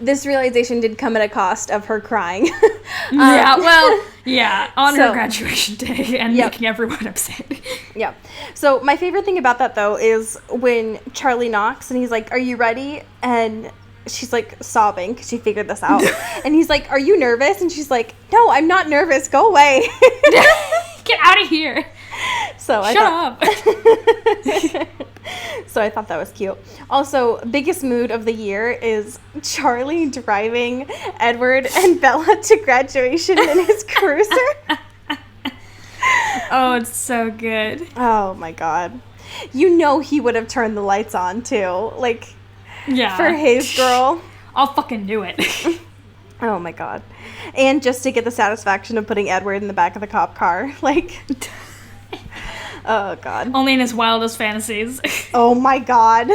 [SPEAKER 2] this realization did come at a cost of her crying.
[SPEAKER 3] On her graduation day and making everyone upset.
[SPEAKER 2] Yeah. So my favorite thing about that, though, is when Charlie knocks and he's like, are you ready? And she's, like, sobbing because she figured this out. And he's like, are you nervous? And she's like, no, I'm not nervous. Go away.
[SPEAKER 3] Get out of here.
[SPEAKER 2] So
[SPEAKER 3] Shut up.
[SPEAKER 2] So I thought that was cute. Also, biggest mood of the year is Charlie driving Edward and Bella to graduation in his cruiser.
[SPEAKER 3] Oh, it's so good.
[SPEAKER 2] Oh my god. He would have turned the lights on too. Like, for his girl.
[SPEAKER 3] I'll fucking do it.
[SPEAKER 2] Oh my god. And just to get the satisfaction of putting Edward in the back of the cop car. Like... Oh, God.
[SPEAKER 3] Only in his wildest fantasies.
[SPEAKER 2] Oh, my God.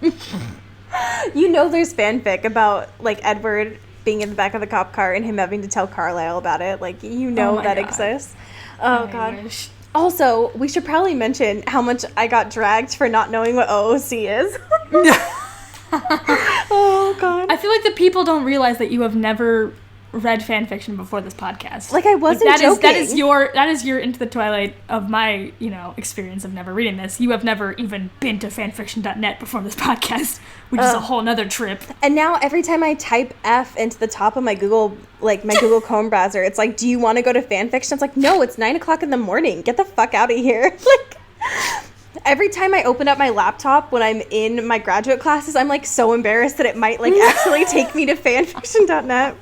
[SPEAKER 2] There's fanfic about, like, Edward being in the back of the cop car and him having to tell Carlisle about it. Like, that exists. Oh,
[SPEAKER 3] I
[SPEAKER 2] God.
[SPEAKER 3] wish.
[SPEAKER 2] Also, we should probably mention how much I got dragged for not knowing what OOC is. Oh, God.
[SPEAKER 3] I feel like the people don't realize that you have never read fan fiction before this podcast.
[SPEAKER 2] Like, I wasn't joking.
[SPEAKER 3] That is your Into the Twilight of my, experience of never reading this. You have never even been to fanfiction.net before this podcast, which is a whole nother trip.
[SPEAKER 2] And now every time I type F into the top of my Google, my Google Chrome browser, it's like, do you want to go to fanfiction? It's like, no, it's 9 o'clock in the morning. Get the fuck out of here. Every time I open up my laptop when I'm in my graduate classes, I'm so embarrassed that it might actually take me to fanfiction.net.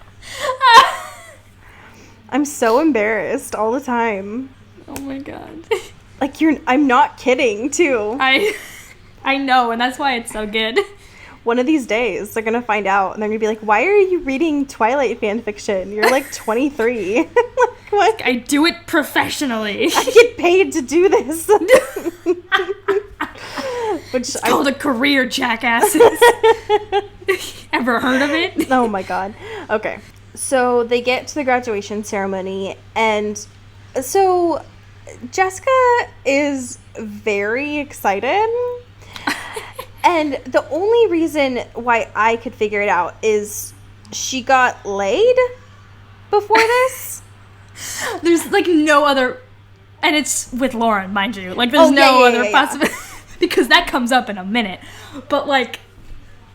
[SPEAKER 2] I'm so embarrassed all the time.
[SPEAKER 3] Oh my god.
[SPEAKER 2] I'm not kidding, too.
[SPEAKER 3] I know, and that's why it's so good.
[SPEAKER 2] One of these days, they're gonna find out, and they're gonna be like, why are you reading Twilight fanfiction? You're 23. What?
[SPEAKER 3] I do it professionally.
[SPEAKER 2] I get paid to do this.
[SPEAKER 3] It's called a career, jackasses. Ever heard of it?
[SPEAKER 2] Oh my god. Okay. So they get to the graduation ceremony, and so Jessica is very excited. And the only reason why I could figure it out is she got laid before this.
[SPEAKER 3] There's no other, and it's with Lauren, mind you. There's no other possibility. Because that comes up in a minute. But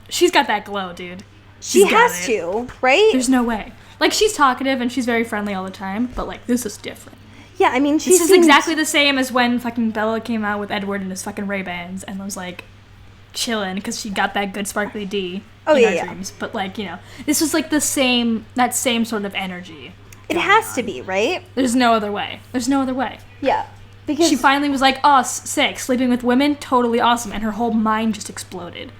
[SPEAKER 3] she's got that glow, dude.
[SPEAKER 2] She has to, right?
[SPEAKER 3] There's no way. She's talkative and she's very friendly all the time, but this is different.
[SPEAKER 2] Yeah, I mean,
[SPEAKER 3] this is exactly the same as when fucking Bella came out with Edward and his fucking Ray-Bans and was chilling because she got that good sparkly D in our dreams. But this was that same sort of energy.
[SPEAKER 2] It has to be, right?
[SPEAKER 3] There's no other way.
[SPEAKER 2] Yeah. Because
[SPEAKER 3] she finally was sick, sleeping with women, totally awesome, and her whole mind just exploded.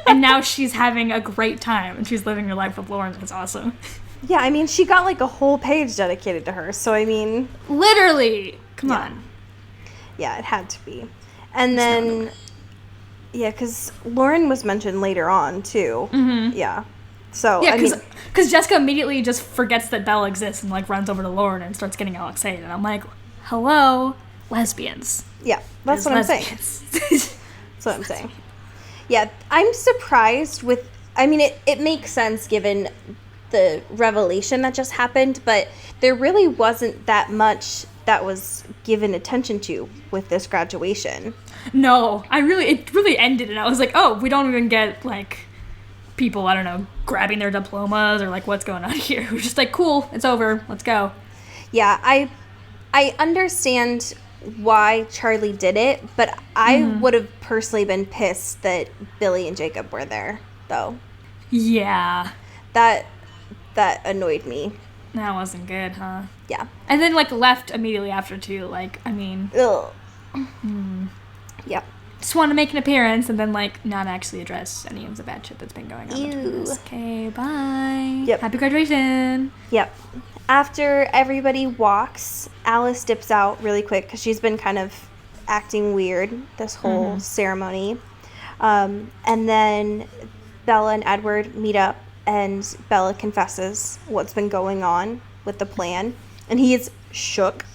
[SPEAKER 3] And now she's having a great time, and she's living her life with Lauren, and it's awesome.
[SPEAKER 2] Yeah, I mean, she got a whole page dedicated to her, so I mean...
[SPEAKER 3] Literally! Come on.
[SPEAKER 2] Yeah, it had to be. And then... Yeah, because Lauren was mentioned later on, too. Mm-hmm. Yeah. So,
[SPEAKER 3] yeah, because Jessica immediately just forgets that Bella exists and, runs over to Lauren and starts getting all excited. And I'm like, hello, lesbians.
[SPEAKER 2] Yeah, that's what I'm saying. That's what I'm saying. Yeah, I'm surprised with... I mean, it makes sense given the revelation that just happened, but there really wasn't that much that was given attention to with this graduation.
[SPEAKER 3] No, it really ended, and I was like, oh, we don't even get, people, I don't know, grabbing their diplomas or, what's going on here. We're just cool, it's over, let's go.
[SPEAKER 2] Yeah, I understand why Charlie did it, but I would have personally been pissed that Billy and Jacob were there, though.
[SPEAKER 3] Yeah.
[SPEAKER 2] That annoyed me.
[SPEAKER 3] That wasn't good, huh?
[SPEAKER 2] Yeah.
[SPEAKER 3] And then, left immediately after, too. I mean...
[SPEAKER 2] Ugh. Yep.
[SPEAKER 3] Just want to make an appearance and then, not actually address any of the bad shit that's been going on between us. Okay, bye.
[SPEAKER 2] Yep.
[SPEAKER 3] Happy graduation.
[SPEAKER 2] Yep. After everybody walks, Alice dips out really quick because she's been kind of acting weird this whole ceremony. And then Bella and Edward meet up, and Bella confesses what's been going on with the plan. And he is shook.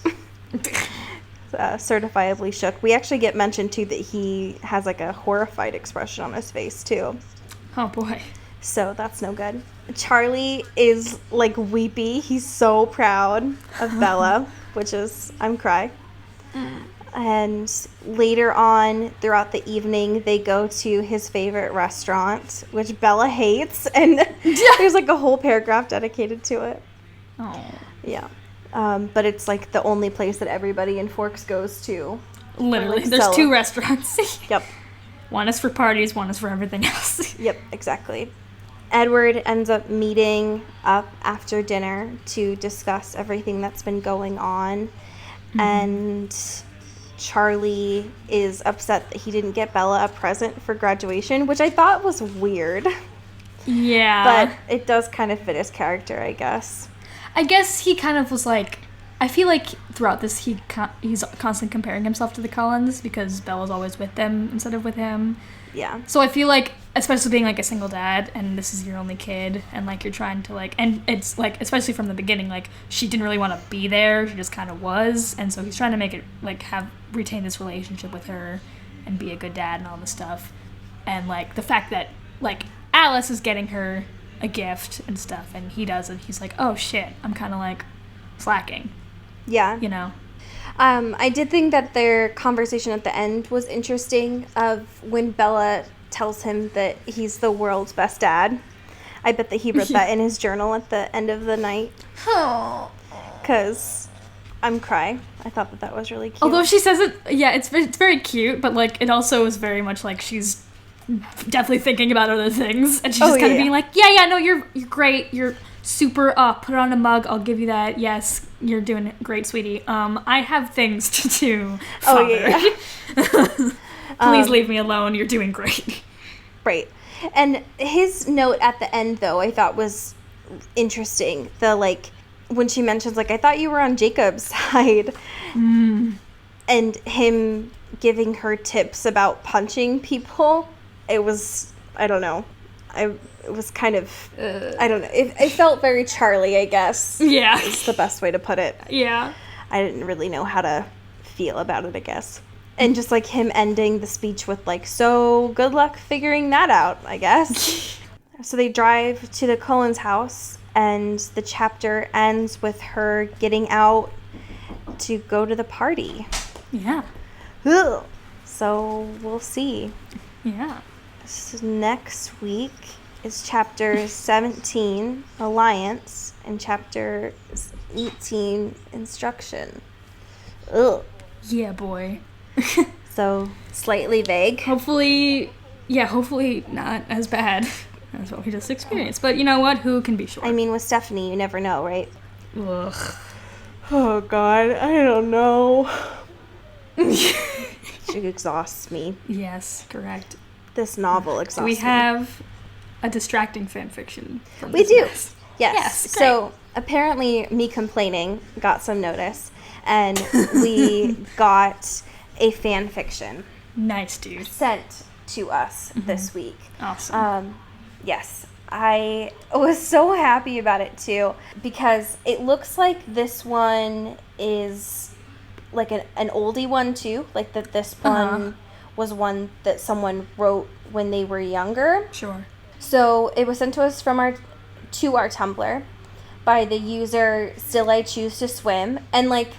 [SPEAKER 2] Certifiably shook. We actually get mentioned, too, that he has, a horrified expression on his face, too.
[SPEAKER 3] Oh, boy.
[SPEAKER 2] So that's no good. Charlie is, weepy. He's so proud of Bella, which is... I'm crying. And later on, throughout the evening, they go to his favorite restaurant, which Bella hates, and there's, a whole paragraph dedicated to it.
[SPEAKER 3] Oh.
[SPEAKER 2] Yeah. But it's, the only place that everybody in Forks goes to.
[SPEAKER 3] Literally. There's two restaurants.
[SPEAKER 2] Yep.
[SPEAKER 3] One is for parties, one is for everything else.
[SPEAKER 2] Yep, exactly. Edward ends up meeting up after dinner to discuss everything that's been going on. And Charlie is upset that he didn't get Bella a present for graduation, which I thought was weird.
[SPEAKER 3] Yeah.
[SPEAKER 2] But it does kind of fit his character, I guess.
[SPEAKER 3] I guess he kind of was I feel like throughout this he's constantly comparing himself to the Cullens because Bella's always with them instead of with him.
[SPEAKER 2] Yeah.
[SPEAKER 3] So I feel like, especially being like a single dad and this is your only kid and like you're trying to like, and it's like, especially from the beginning, like she didn't really want to be there, she just kind of was, and so he's trying to make it like retain this relationship with her and be a good dad and all this stuff. And like the fact that like Alice is getting her a gift and stuff and he doesn't, he's like, oh shit, I'm kind of like slacking.
[SPEAKER 2] Yeah.
[SPEAKER 3] You know?
[SPEAKER 2] I did think that their conversation at the end was interesting of when Bella tells him that he's the world's best dad. I bet that he wrote that in his journal at the end of the night. Because I'm crying. I thought that was really cute.
[SPEAKER 3] Although she says it, yeah, it's very cute, but like it also is very much like she's definitely thinking about other things, and she's just kind of being like, yeah, no, you're great, you're super, put on a mug, I'll give you that, yes, you're doing great, sweetie, I have things to do, father. Please leave me alone, you're doing great.
[SPEAKER 2] Right. And his note at the end, though, I thought was interesting, the, like, when she mentions, like, I thought you were on Jacob's side, and him giving her tips about punching people. It was, I don't know, it was kind of, I don't know, it felt very Charlie, I guess.
[SPEAKER 3] Yeah.
[SPEAKER 2] It's the best way to put it.
[SPEAKER 3] Yeah.
[SPEAKER 2] I didn't really know how to feel about it, I guess. And just, like, him ending the speech with, like, so good luck figuring that out, I guess. So they drive to the Cullens' house, and the chapter ends with her getting out to go to the party.
[SPEAKER 3] Yeah.
[SPEAKER 2] Ugh. So we'll see.
[SPEAKER 3] Yeah.
[SPEAKER 2] So next week is chapter 17, Alliance, and chapter 18, Instruction. Ugh.
[SPEAKER 3] Yeah, boy.
[SPEAKER 2] So slightly vague.
[SPEAKER 3] Hopefully not as bad as what we just experienced. But you know what? Who can be sure?
[SPEAKER 2] I mean, with Stephanie, you never know, right?
[SPEAKER 3] Ugh.
[SPEAKER 2] Oh, God. I don't know. She exhausts me.
[SPEAKER 3] Yes, correct.
[SPEAKER 2] This novel exhausts me.
[SPEAKER 3] We have a distracting fan fiction.
[SPEAKER 2] We do.
[SPEAKER 3] Mess.
[SPEAKER 2] Yes.
[SPEAKER 3] Great.
[SPEAKER 2] So apparently me complaining got some notice, and we got a fan fiction
[SPEAKER 3] Nice, dude.
[SPEAKER 2] sent to us this week.
[SPEAKER 3] Awesome.
[SPEAKER 2] Yes. I was so happy about it too, because it looks like this one is like an oldie one too, like that this one was one that someone wrote when they were younger.
[SPEAKER 3] Sure.
[SPEAKER 2] So it was sent to us from our Tumblr by the user Still I Choose to Swim. And like,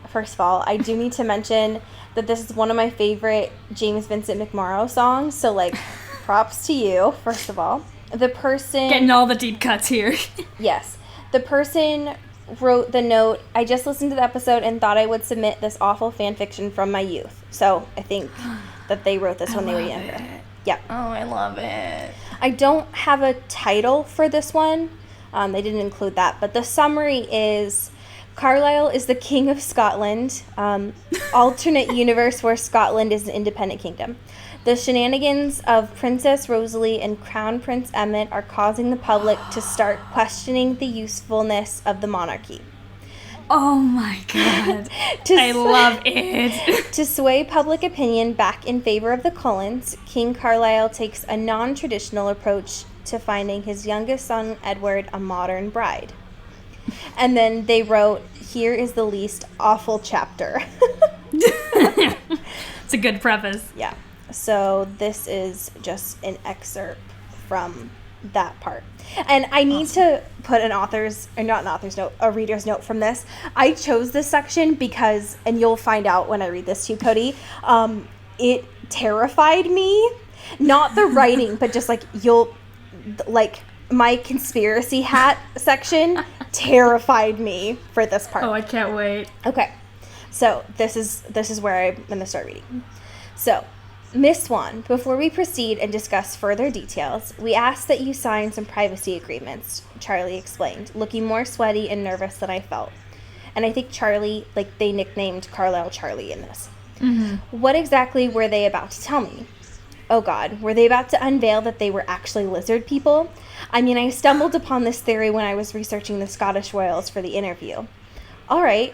[SPEAKER 2] first of all, I do need to mention that this is one of my favorite James Vincent McMorrow songs. So like, props to you, first of all. The person...
[SPEAKER 3] Getting all the deep cuts here.
[SPEAKER 2] Yes. The person wrote the note, I just listened to the episode and thought I would submit this awful fan fiction from my youth. So I think that they wrote this when they were younger. Yeah.
[SPEAKER 3] Oh, I love it.
[SPEAKER 2] I don't have a title for this one. They didn't include that. But the summary is, Carlisle is the king of Scotland. Alternate universe where Scotland is an independent kingdom. The shenanigans of Princess Rosalie and Crown Prince Emmett are causing the public to start questioning the usefulness of the monarchy.
[SPEAKER 3] Oh my god. I love it.
[SPEAKER 2] To sway public opinion back in favor of the Cullens, King Carlisle takes a non-traditional approach to finding his youngest son, Edward, a modern bride. And then they wrote, here is the least awful chapter.
[SPEAKER 3] It's a good preface.
[SPEAKER 2] Yeah. So this is just an excerpt from that part. And I need to put a reader's note from this. I chose this section because, and you'll find out when I read this to you, Cody, it terrified me. Not the writing, but just like my conspiracy hat section terrified me for this part.
[SPEAKER 3] Oh, I can't wait.
[SPEAKER 2] Okay. So this is where I'm going to start reading. So, Miss Swan, before we proceed and discuss further details, we ask that you sign some privacy agreements, Charlie explained, looking more sweaty and nervous than I felt. And I think Charlie, like, they nicknamed Carlisle Charlie in this. Mm-hmm. What exactly were they about to tell me? Oh God, were they about to unveil that they were actually lizard people? I mean, I stumbled upon this theory when I was researching the Scottish royals for the interview. All right,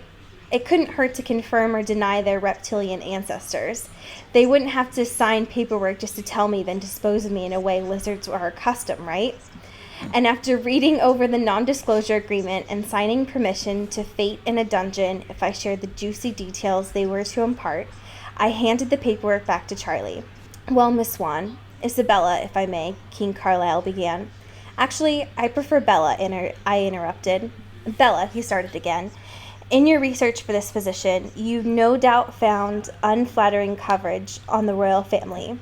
[SPEAKER 2] It couldn't hurt to confirm or deny their reptilian ancestors. They wouldn't have to sign paperwork just to tell me, then dispose of me in a way lizards are accustomed, right? And after reading over the non-disclosure agreement and signing permission to fate in a dungeon if I shared the juicy details they were to impart, I handed the paperwork back to Charlie. Well, Miss Swan, Isabella, if I may, King Carlisle began. Actually, I prefer Bella, I interrupted. Bella, he started again. In your research for this position, you no doubt found unflattering coverage on the royal family.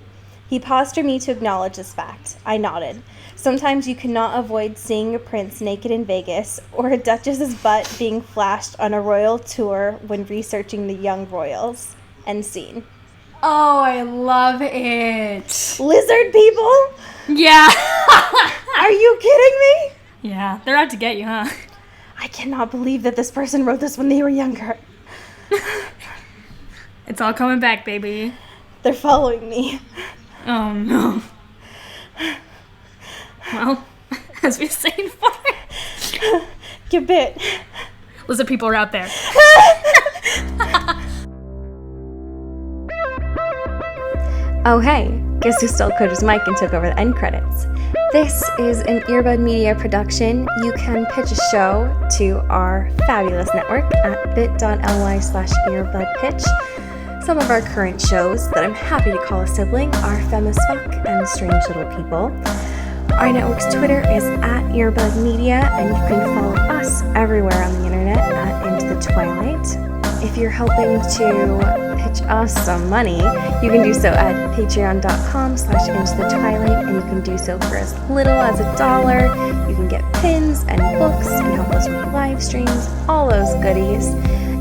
[SPEAKER 2] He paused for me to acknowledge this fact. I nodded. Sometimes you cannot avoid seeing a prince naked in Vegas or a duchess's butt being flashed on a royal tour when researching the young royals. End scene.
[SPEAKER 3] Oh, I love it.
[SPEAKER 2] Lizard people?
[SPEAKER 3] Yeah.
[SPEAKER 2] Are you kidding me?
[SPEAKER 3] Yeah, they're out to get you, huh?
[SPEAKER 2] I cannot believe that this person wrote this when they were younger.
[SPEAKER 3] It's all coming back, baby.
[SPEAKER 2] They're following me.
[SPEAKER 3] Oh, no. Well, as we've seen before,
[SPEAKER 2] You bit.
[SPEAKER 3] lizard people are out there.
[SPEAKER 2] Oh hey, guess who stole Coda's mic and took over the end credits? This is an Earbud Media production. You can pitch a show to our fabulous network at bit.ly/earbudpitch. Some of our current shows that I'm happy to call a sibling are Femme as Fuck and Strange Little People. Our network's Twitter is at Earbud Media, and you can follow us everywhere on the internet at Into the Twilight. If you're hoping to pitch us some money, you can do so at patreon.com/intothetwilight, and you can do so for as little as $1. You can get pins and books and help us with live streams, all those goodies.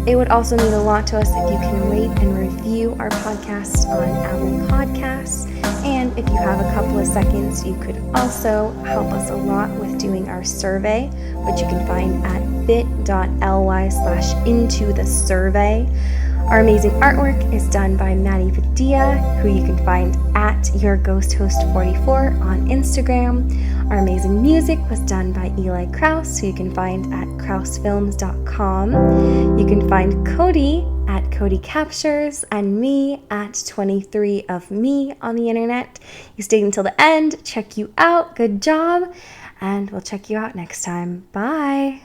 [SPEAKER 2] It would also mean a lot to us if you can rate and review our podcast on Apple Podcasts. And if you have a couple of seconds, you could also help us a lot with doing our survey, which you can find at bit.ly/intothesurvey. Our amazing artwork is done by Maddie Padilla, who you can find at YourGhostHost44 on Instagram. Our amazing music was done by Eli Krause, who you can find at krausefilms.com. You can find Cody at Cody Captures and me at 23ofme on the internet. You stayed until the end. Check you out. Good job. And we'll check you out next time. Bye.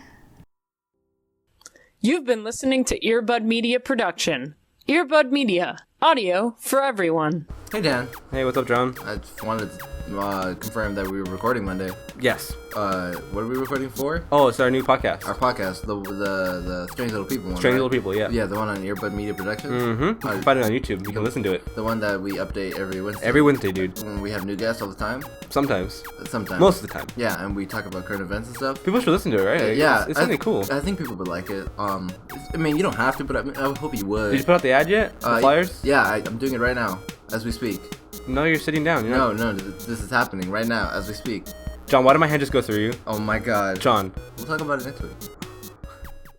[SPEAKER 1] You've been listening to Earbud Media Production. Earbud Media. Audio for everyone.
[SPEAKER 4] Hey Dan,
[SPEAKER 5] Hey, what's up, John?
[SPEAKER 4] I just wanted to confirm that we were recording Monday.
[SPEAKER 5] Yes.
[SPEAKER 4] What are we recording for?
[SPEAKER 5] Oh, it's our new podcast.
[SPEAKER 4] Our podcast, the Strange Little People one.
[SPEAKER 5] Strange
[SPEAKER 4] right?
[SPEAKER 5] Little People, yeah.
[SPEAKER 4] Yeah, the one on Earbud Media Productions.
[SPEAKER 5] Mm-hmm. You can find it on YouTube. You can listen to it.
[SPEAKER 4] The one that we update every Wednesday.
[SPEAKER 5] Every Wednesday, dude.
[SPEAKER 4] When we have new guests all the time.
[SPEAKER 5] Sometimes.
[SPEAKER 4] Sometimes.
[SPEAKER 5] Most of the time.
[SPEAKER 4] Yeah, and we talk about current events and stuff.
[SPEAKER 5] People should listen to it, right?
[SPEAKER 4] Yeah,
[SPEAKER 5] It's something cool.
[SPEAKER 4] I think people would like it. I mean, you don't have to, but I hope you would.
[SPEAKER 5] Did you put out the ad yet? The flyers?
[SPEAKER 4] Yeah, I'm doing it right now, as we speak.
[SPEAKER 5] No, you're sitting down. You're not...
[SPEAKER 4] No, this is happening right now, as we speak.
[SPEAKER 5] John, why did my hand just go through you?
[SPEAKER 4] Oh my god.
[SPEAKER 5] John.
[SPEAKER 4] We'll talk about it next week.